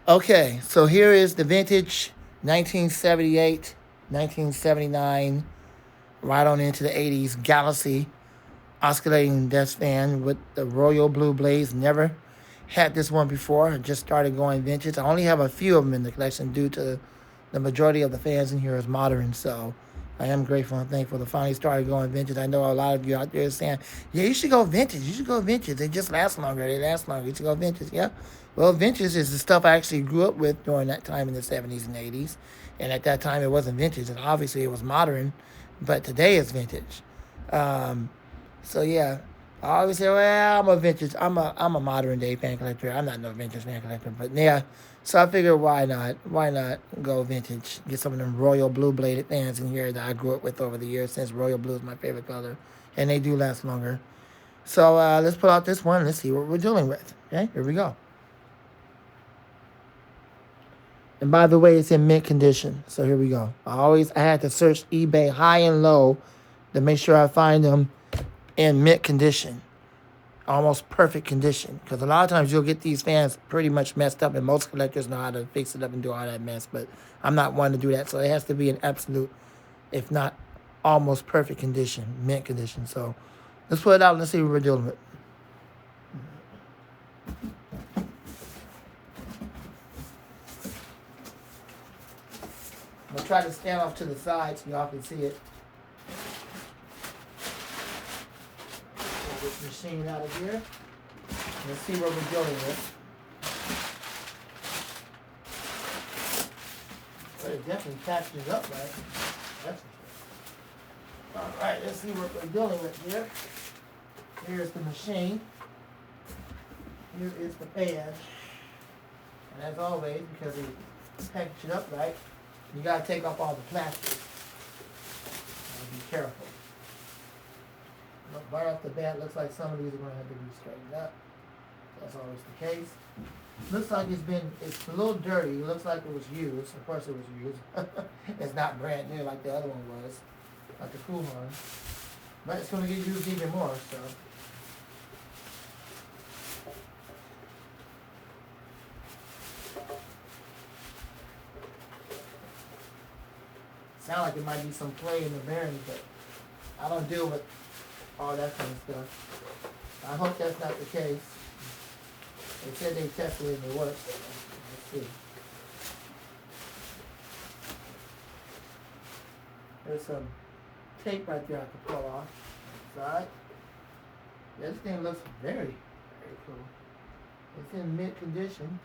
Okay, so here is the vintage 1978, 1979, right on into the 80s Galaxy oscillating desk fan with the royal blue blaze. Never had this one before. I just started going vintage. I only have a few of them in the collection due to the majority of the fans in here is modern. So I am grateful and thankful to finally started going vintage. I know a lot of you out there saying, yeah, you should go vintage. You should go vintage. They just last longer. They last longer. You should go vintage. Yeah. Well, vintage is the stuff I actually grew up with during that time in the 70s and 80s. And at that time, it wasn't vintage. And obviously, it was modern. But today, it's vintage. Um, so yeah, I always say, well, I'm a modern day fan collector. I'm not no vintage fan collector, but yeah. So I figured, why not? Why not go vintage? Get some of them royal blue bladed fans in here that I grew up with over the years. Since royal blue is my favorite color, and they do last longer. So let's pull out this one. Let's see what we're dealing with. Okay, here we go. And by the way, it's in mint condition. So here we go. I had to search eBay high and low to make sure I find them in mint condition, almost perfect condition. Because a lot of times you'll get these fans pretty much messed up, and most collectors know how to fix it up and do all that mess. But I'm not one to do that, so it has to be an absolute, if not almost perfect condition, mint condition. So let's put it out and let's see what we're dealing with. I'm gonna try to stand off to the side so y'all can see it. Pull this machine out of here. Let's see what we're dealing with. But it definitely catches up, right? That's for sure. All right, let's see what we're dealing with here. Here's the machine. Here is the pad. And as always, because we package it up right, you gotta take off all the plastic. Be careful. Look, right off the bat, looks like some of these are gonna have to be straightened up. That's always the case. Looks like it's a little dirty. It looks like it was used. Of course it was used. It's not brand new like the other one was, like the cool one. But it's gonna get used even more, so. Sound like it might be some play in the bearings, but I don't deal with all that kind of stuff. I hope that's not the case. They said they tested it and it works. Let's see. There's some tape right there I can pull off. Side. This thing looks very, very cool. It's in mint condition.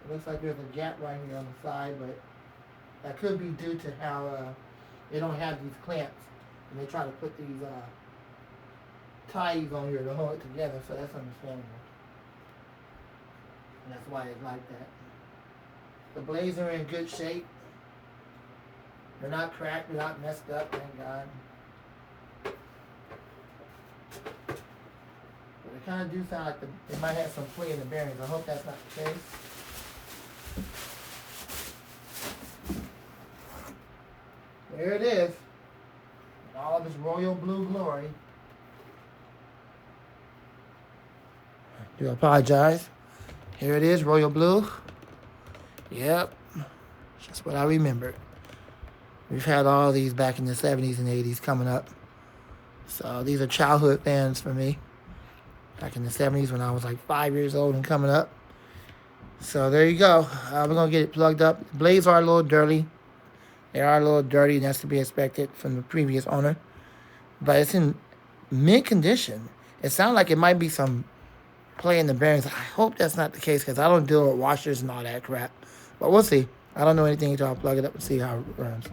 It looks like there's a gap right here on the side, but that could be due to how they don't have these clamps, and they try to put these ties on here to hold it together, so that's understandable. And that's why it's like that. The blades are in good shape. They're not cracked, they're not messed up, thank God. But they kind of do sound like they might have some play in the bearings. I hope that's not the case. There it is. In all of its royal blue glory. Do apologize. Here it is, royal blue. Yep. That's what I remember. We've had all these back in the 70s and 80s coming up. So these are childhood fans for me. Back in the 70s when I was like 5 years old and coming up. So there you go. We're going to get it plugged up. The blades are a little dirty. They are a little dirty, and that's to be expected from the previous owner. But it's in mint condition. It sounds like it might be some play in the bearings. I hope that's not the case because I don't deal with washers and all that crap. But we'll see. I don't know anything until I plug it up and see how it runs.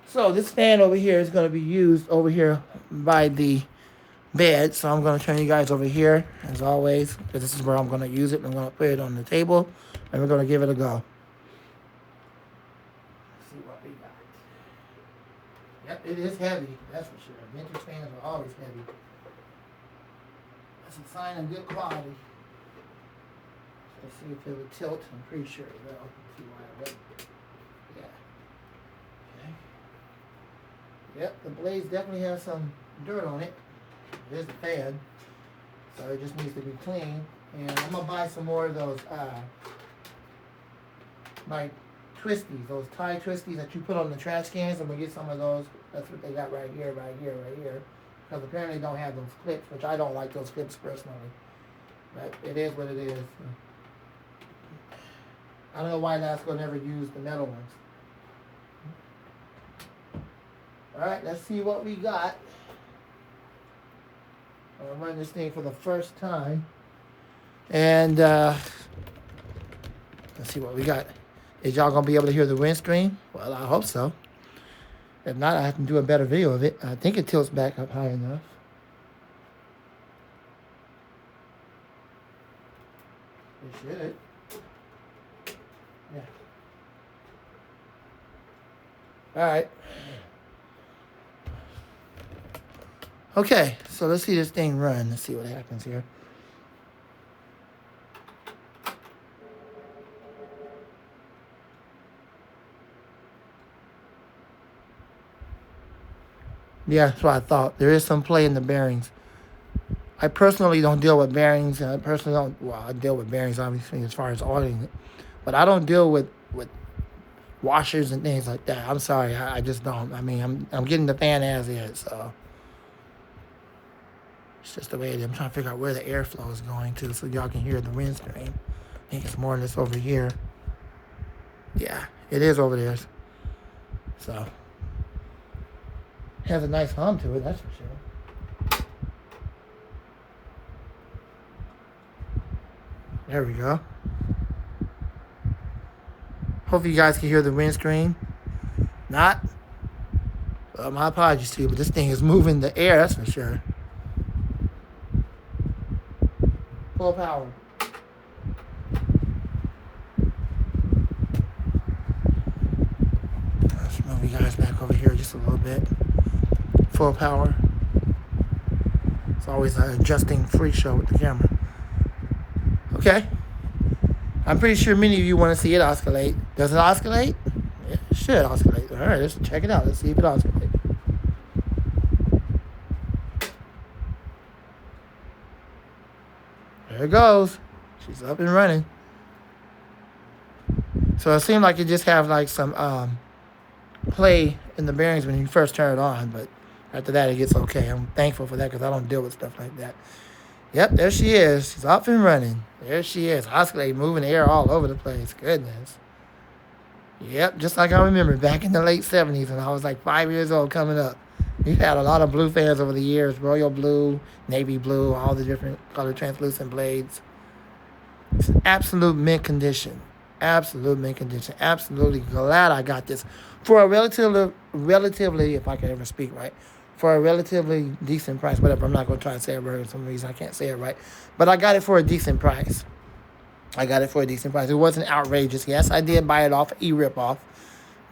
So this fan over here is going to be used over here by the bed. So I'm going to turn you guys over here as always, because this is where I'm going to use it. I'm going to put it on the table and we're going to give it a go. Let's see what we got. Yep, it is heavy. That's for sure. Vintage fans are always heavy. That's a sign of good quality. Let's see if it'll tilt. I'm pretty sure it will. Let's see why it wouldn't. Yeah. Okay. Yep, the blades definitely have some dirt on it. There's the fan. So it just needs to be clean. And I'm going to buy some more of those, like, twisties. Those tie twisties that you put on the trash cans. I'm going to get some of those. That's what they got right here, right here, right here. Because apparently they don't have those clips, which I don't like those clips personally. But it is what it is. I don't know why Lasco never used the metal ones. Alright, let's see what we got. I'm going to run this thing for the first time. And let's see what we got. Is y'all going to be able to hear the windscreen? Well, I hope so. If not, I have to do a better video of it. I think it tilts back up high enough. It should. Yeah. All right. Okay, so let's see this thing run. Let's see what happens here. Yeah, that's what I thought. There is some play in the bearings. I personally don't deal with bearings. I personally don't, well, I deal with bearings, obviously, as far as oiling it. But I don't deal with washers and things like that. I'm sorry, I just don't. I mean, I'm getting the fan as is, so. It's just the way it is. I'm trying to figure out where the airflow is going to so y'all can hear the windscreen. I think it's more or less over here. Yeah, it is over there. So. Has a nice hum to it, that's for sure. There we go. Hope you guys can hear the windscreen. Not? Well, my apologies to you, but this thing is moving the air, that's for sure. Full power. Let's move you guys back over here just a little bit. Full power. It's always an adjusting free show with the camera. Okay. I'm pretty sure many of you want to see it oscillate. Does it oscillate? Yeah, it should oscillate. All right, let's check it out. Let's see if it oscillates. There it goes. She's up and running. So it seemed like it just have like some play in the bearings when you first turn it on, but after that it gets okay. I'm thankful for that because I don't deal with stuff like that. Yep, there she is. She's up and running. There she is. Oscillating, moving the air all over the place. Goodness. Yep, just like I remember back in the late 70s when I was like 5 years old coming up. We've had a lot of blue fans over the years. Royal blue, navy blue, all the different color translucent blades. It's an absolute mint condition. Absolute mint condition. Absolutely glad I got this. For a relatively, if I can ever speak right, for a relatively decent price. Whatever, I'm not going to try to say it right. For some reason I can't say it right. But I got it for a decent price. It wasn't outrageous. Yes, I did buy it off e-rip-off.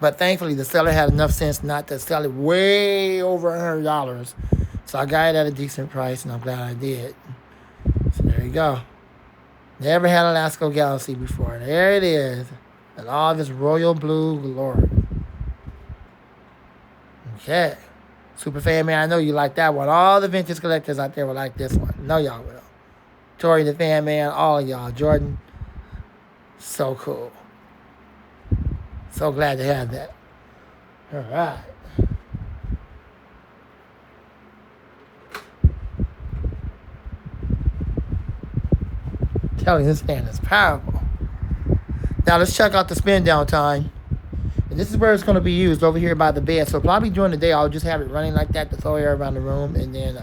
But thankfully, the seller had enough sense not to sell it way over $100. So I got it at a decent price, and I'm glad I did. So there you go. Never had a Lasco Galaxy before. There it is. And all this royal blue glory. Okay. Superfan Man, I know you like that one. All the vintage collectors out there will like this one. I know y'all will. Tori the Fan Man, all of y'all. Jordan. So cool. So glad to have that. All right. Telling you, this fan is powerful. Now let's check out the spin down time. And this is where it's going to be used, over here by the bed. So probably during the day, I'll just have it running like that to throw air around the room. And then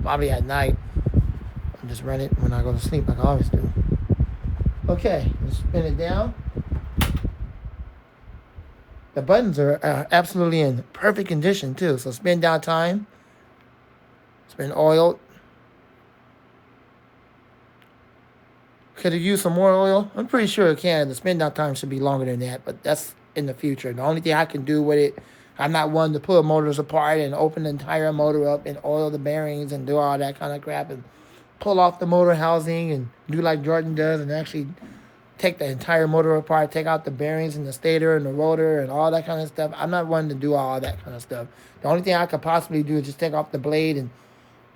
probably at night, I'll just run it when I go to sleep like I always do. Okay, let's spin it down. The buttons are absolutely in perfect condition too. So spin down time. Spin oiled. Could it use some more oil? I'm pretty sure it can. The spin down time should be longer than that, but that's in the future. The only thing I can do with it, I'm not one to pull motors apart and open the entire motor up and oil the bearings and do all that kind of crap and pull off the motor housing and do like Jordan does and actually take the entire motor apart, take out the bearings and the stator and the rotor and all that kind of stuff. I'm not one to do all that kind of stuff. The only thing I could possibly do is just take off the blade and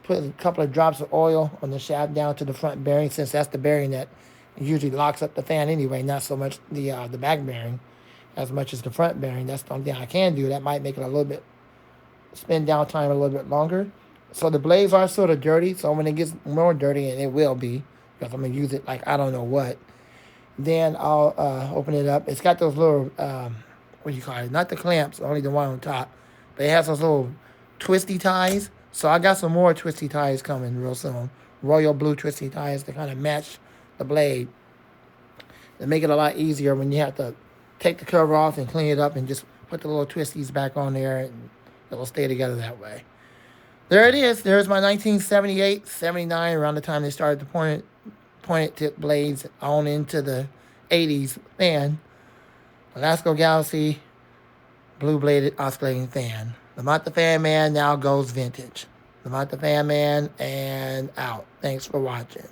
put a couple of drops of oil on the shaft down to the front bearing, since that's the bearing that usually locks up the fan anyway, not so much the back bearing as much as the front bearing. That's the only thing I can do. That might make it a little bit, spin down time a little bit longer. So the blades are sort of dirty, so when it gets more dirty, and it will be, because I'm going to use it like I don't know what, then I'll open it up. It's got those little, what do you call it? Not the clamps, only the one on top. But it has those little twisty ties. So I got some more twisty ties coming real soon. Royal blue twisty ties to kind of match the blade. They make it a lot easier when you have to take the cover off and clean it up and just put the little twisties back on there, and it'll stay together that way. There it is. There's my 1978, 79, around the time they started the pointed tip blades on into the 80s fan. Lasko Galaxy blue bladed oscillating fan. Lamont the Fan Man now goes vintage. Lamont the Fan Man, and out. Thanks for watching.